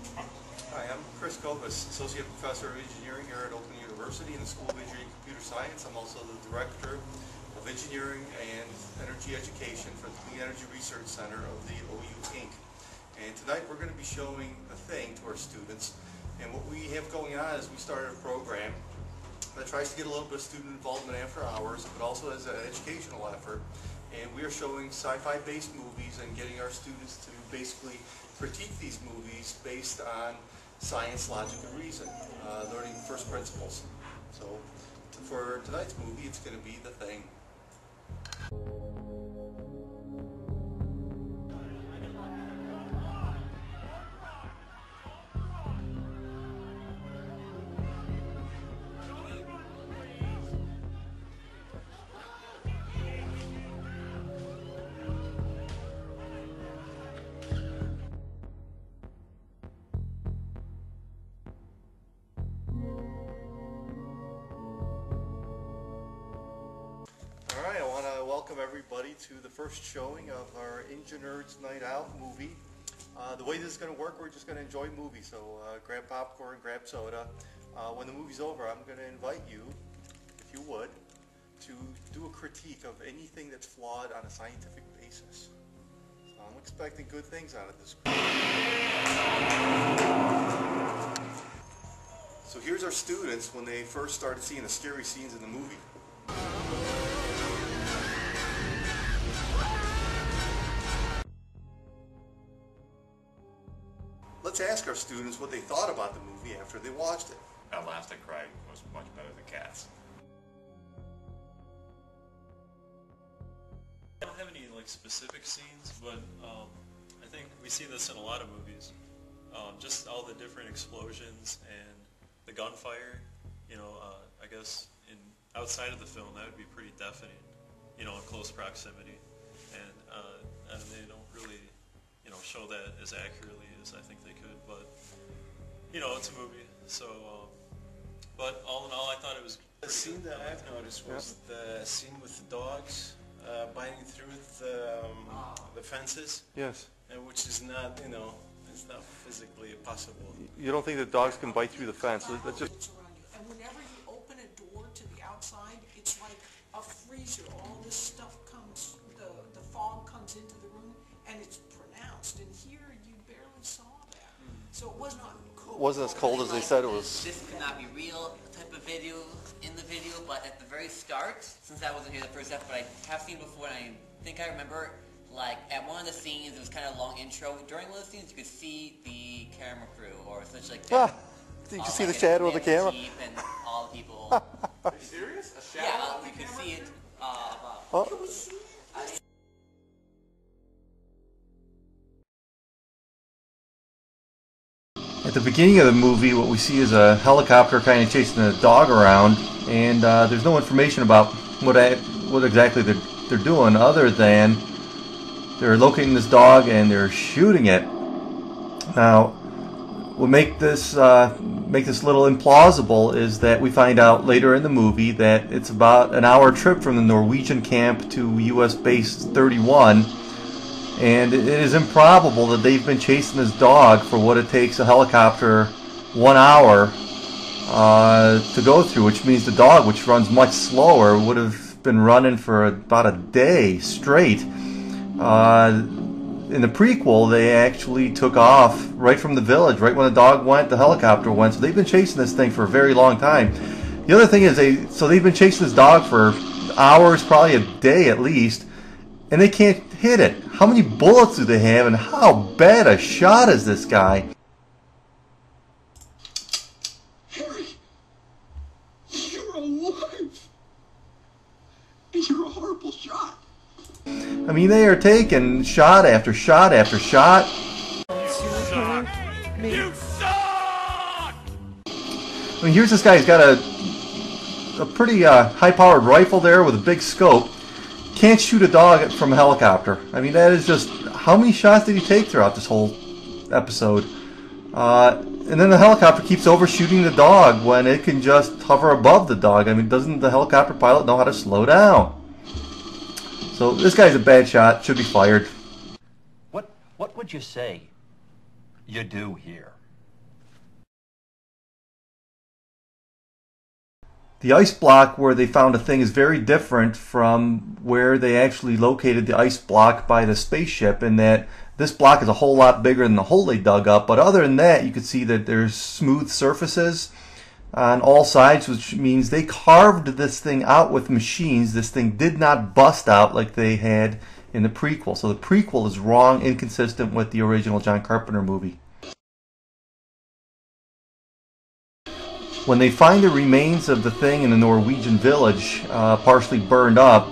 Hi, I'm Chris Kovas, Associate Professor of Engineering here at Oakland University in the School of Engineering and Computer Science. I'm also the Director of Engineering and Energy Education for the Clean Energy Research Center of the OU Inc. And tonight we're going to be showing a thing to our students. And what we have going on is we started a program that tries to get a little bit of student involvement after hours, but also as an educational effort. And we are showing sci-fi based movies and getting our students to basically critique these movies based on science, logic, and reason, learning first principles. So for tonight's movie, it's going to be The Thing. Alright, I want to welcome everybody to the first showing of our Nerds Night Out movie. The way this is going to work, we're just going to enjoy movies, so grab popcorn, grab soda. When the movie's over, I'm going to invite you, if you would, to do a critique of anything that's flawed on a scientific basis. So I'm expecting good things out of this group. So here's our students when they first started seeing the scary scenes in the movie. Let's ask our students what they thought about the movie after they watched it. At last I cried was much better than Cats. I don't have any specific scenes, but I think we see this in a lot of movies. Just all the different explosions and the gunfire. I guess outside of the film that would be pretty deafening. In close proximity, and they don't really show that as accurately as I think they could. But it's a movie, so. But all in all, I thought it was. The scene that I've noticed was the scene with the dogs biting through the fences. Yes. Which is not, it's not physically possible. You don't think that dogs can bite through the fence? That's just. And whenever you open a door to the outside, it's like a freezer. All this stuff comes, the fog comes into the room, and it's pronounced. And here, you barely saw that. So it was not cold. Wasn't as cold as they said it was. This could not be real type of video in the video, but at the very start, since I wasn't here the first half, but I have seen before, and I think I remember, like, at one of the scenes, it was kind of a long intro. During one of the scenes, you could see the camera crew, or such like that. Did you see the shadow of the camera? And all the people. Are you serious? A shadow? Yeah, you could see it. Oh. At the beginning of the movie, what we see is a helicopter kind of chasing a dog around, and there's no information about what exactly they're doing, other than they're locating this dog and they're shooting it. Now, what make this little implausible is that we find out later in the movie that it's about an hour trip from the Norwegian camp to U.S. base 31. And it is improbable that they've been chasing this dog for what it takes a helicopter 1 hour to go through, which means the dog, which runs much slower, would have been running for about a day straight. In the prequel, they actually took off right from the village. Right when the dog went, the helicopter went. So they've been chasing this thing for a very long time. The other thing is they've been chasing this dog for hours, probably a day at least, and they can't hit it. How many bullets do they have, and how bad a shot is this guy? Harry, you're alive. And you're a horrible shot. I mean, they are taking shot after shot after shot. You suck! I mean, here's this guy. He's got a pretty high-powered rifle there with a big scope. Can't shoot a dog from a helicopter. I mean, that is just... How many shots did he take throughout this whole episode? And then the helicopter keeps overshooting the dog when it can just hover above the dog. I mean, doesn't the helicopter pilot know how to slow down? So this guy's a bad shot. Should be fired. What would you say you do here? The ice block where they found a thing is very different from where they actually located the ice block by the spaceship, in that this block is a whole lot bigger than the hole they dug up. But other than that, you can see that there's smooth surfaces on all sides, which means they carved this thing out with machines. This thing did not bust out like they had in the prequel. So the prequel is wrong, inconsistent with the original John Carpenter movie. When they find the remains of the thing in the Norwegian village, partially burned up,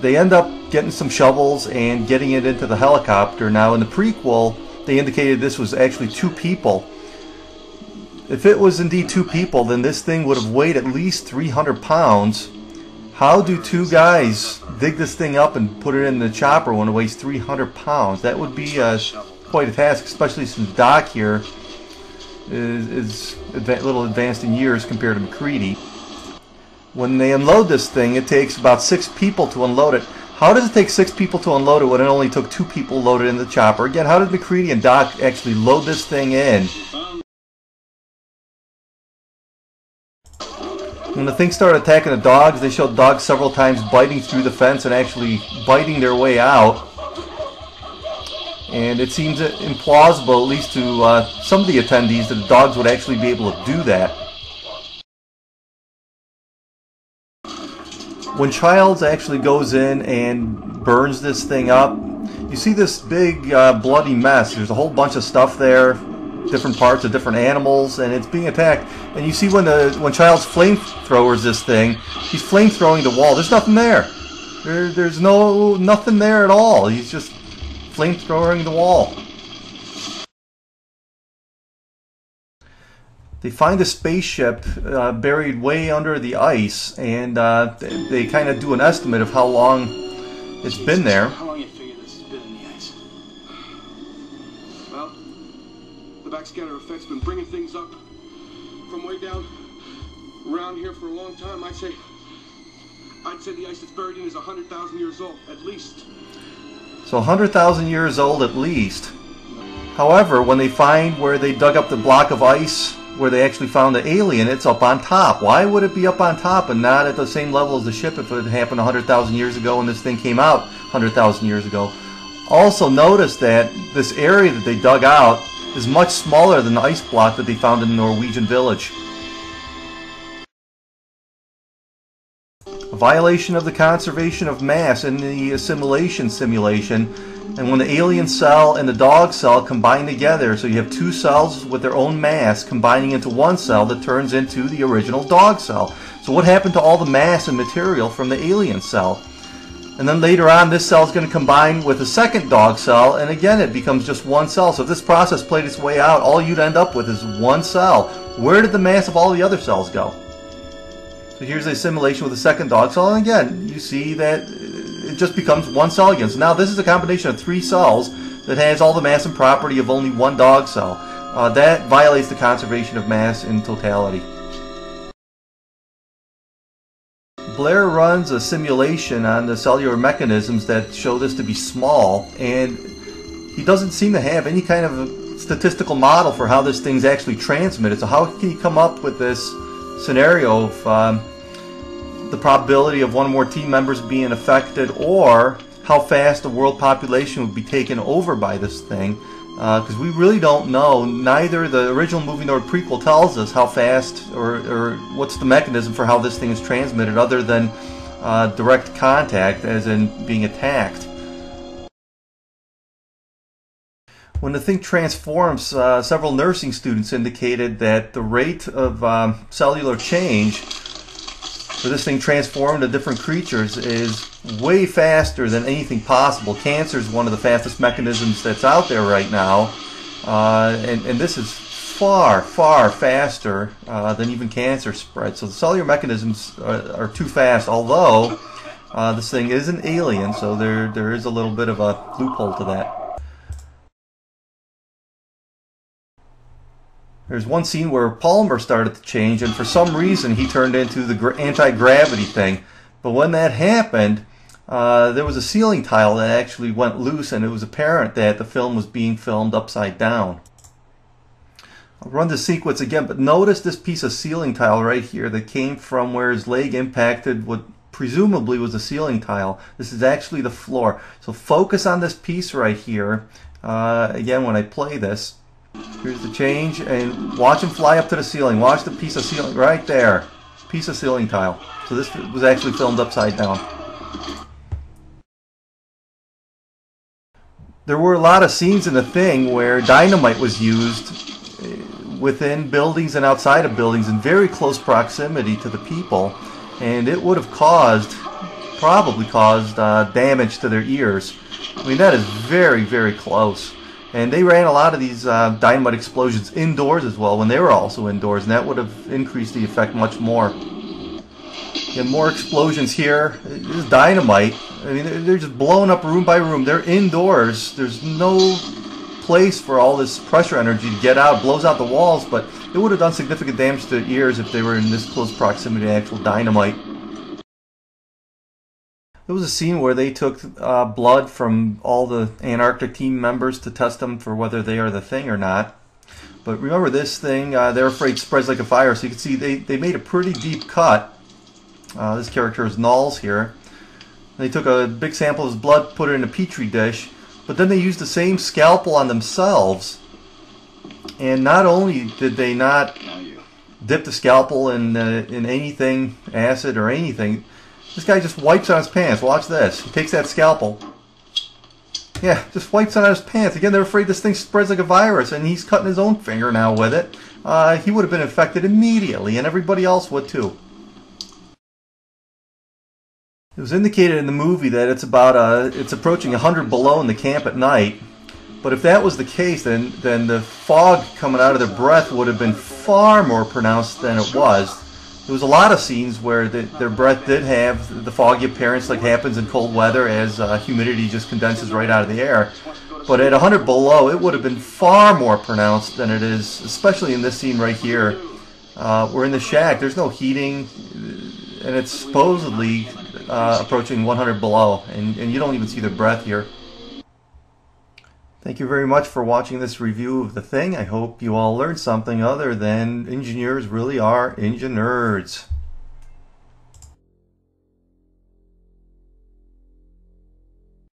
they end up getting some shovels and getting it into the helicopter. Now in the prequel, they indicated this was actually 2 people. If it was indeed 2 people, then this thing would have weighed at least 300 pounds. How do 2 guys dig this thing up and put it in the chopper when it weighs 300 pounds? That would be quite a task, especially since Doc here is a little advanced in years compared to MacReady. When they unload this thing, it takes about 6 people to unload it. How does it take 6 people to unload it when it only took 2 people loaded in the chopper? Again, how did MacReady and Doc actually load this thing in? When the thing started attacking the dogs, they showed dogs several times biting through the fence and actually biting their way out. And it seems implausible, at least to some of the attendees, that the dogs would actually be able to do that. When Childs actually goes in and burns this thing up, you see this big bloody mess. There's a whole bunch of stuff there, different parts of different animals, and it's being attacked. And you see when Childs flamethrowers this thing, he's flamethrowing the wall. There's nothing there. There's nothing there at all. He's just flamethrowing the wall. They find a spaceship buried way under the ice, and they kind of do an estimate of how long it's been there. How long you figure this has been in the ice? Well, the backscatter effect's been bringing things up from way down around here for a long time. I'd say the ice that's buried in is 100,000 years old, at least. So 100,000 years old at least. However, when they find where they dug up the block of ice, where they actually found the alien, it's up on top. Why would it be up on top and not at the same level as the ship if it happened 100,000 years ago and this thing came out 100,000 years ago? Also notice that this area that they dug out is much smaller than the ice block that they found in the Norwegian village. A violation of the conservation of mass in the assimilation simulation, and when the alien cell and the dog cell combine together, so you have 2 cells with their own mass combining into 1 cell that turns into the original dog cell. So what happened to all the mass and material from the alien cell? And then later on, this cell is going to combine with a second dog cell, and again it becomes just 1 cell. So if this process played its way out, all you'd end up with is 1 cell. Where did the mass of all the other cells go? So here's a simulation with a second dog cell, and again, you see that it just becomes 1 cell again. So now this is a combination of 3 cells that has all the mass and property of only 1 dog cell. That violates the conservation of mass in totality. Blair runs a simulation on the cellular mechanisms that show this to be small, and he doesn't seem to have any kind of a statistical model for how this thing's actually transmitted. So how can you come up with this scenario of the probability of 1 or more team members being affected, or how fast the world population would be taken over by this thing? Because we really don't know. Neither the original movie nor prequel tells us how fast or what's the mechanism for how this thing is transmitted, other than direct contact, as in being attacked. When the thing transforms, several nursing students indicated that the rate of cellular change for this thing transformed to different creatures is way faster than anything possible. Cancer is one of the fastest mechanisms that's out there right now, and this is far, far faster than even cancer spreads. So the cellular mechanisms are too fast, although this thing is an alien, so there is a little bit of a loophole to that. There's one scene where Palmer started to change, and for some reason he turned into the anti-gravity thing. But when that happened, there was a ceiling tile that actually went loose, and it was apparent that the film was being filmed upside down. I'll run the sequence again, but notice this piece of ceiling tile right here that came from where his leg impacted what presumably was the ceiling tile. This is actually the floor. So focus on this piece right here. Again, when I play this, here's the change, and watch him fly up to the ceiling. Watch the piece of ceiling right there. Piece of ceiling tile. So this was actually filmed upside down. There were a lot of scenes in The Thing where dynamite was used within buildings and outside of buildings in very close proximity to the people, and it would have probably caused damage to their ears. I mean, that is very, very close. And they ran a lot of these dynamite explosions indoors as well when they were also indoors, and that would have increased the effect much more. Again, more explosions here. This is dynamite. I mean, they're just blowing up room by room. They're indoors. There's no place for all this pressure energy to get out. It blows out the walls, but it would have done significant damage to their ears if they were in this close proximity to actual dynamite. There was a scene where they took blood from all the Antarctic team members to test them for whether they are the Thing or not. But remember, this thing, they're afraid it spreads like a fire. So you can see they made a pretty deep cut. This character is Knowles here. They took a big sample of his blood, put it in a petri dish, but then they used the same scalpel on themselves. And not only did they not dip the scalpel in anything, acid or anything, this guy just wipes on his pants. Watch this. He takes that scalpel. Yeah, just wipes it on his pants. Again, they're afraid this thing spreads like a virus, and he's cutting his own finger now with it. He would have been infected immediately, and everybody else would too. It was indicated in the movie that it's approaching 100 below in the camp at night. But if that was the case, then the fog coming out of their breath would have been far more pronounced than it was. There was a lot of scenes where their breath did have the foggy appearance like happens in cold weather as humidity just condenses right out of the air. But at 100 below, it would have been far more pronounced than it is, especially in this scene right here. We're in the shack. There's no heating, and it's supposedly approaching 100 below, and you don't even see their breath here. Thank you very much for watching this review of The Thing. I hope you all learned something other than engineers really are engineers.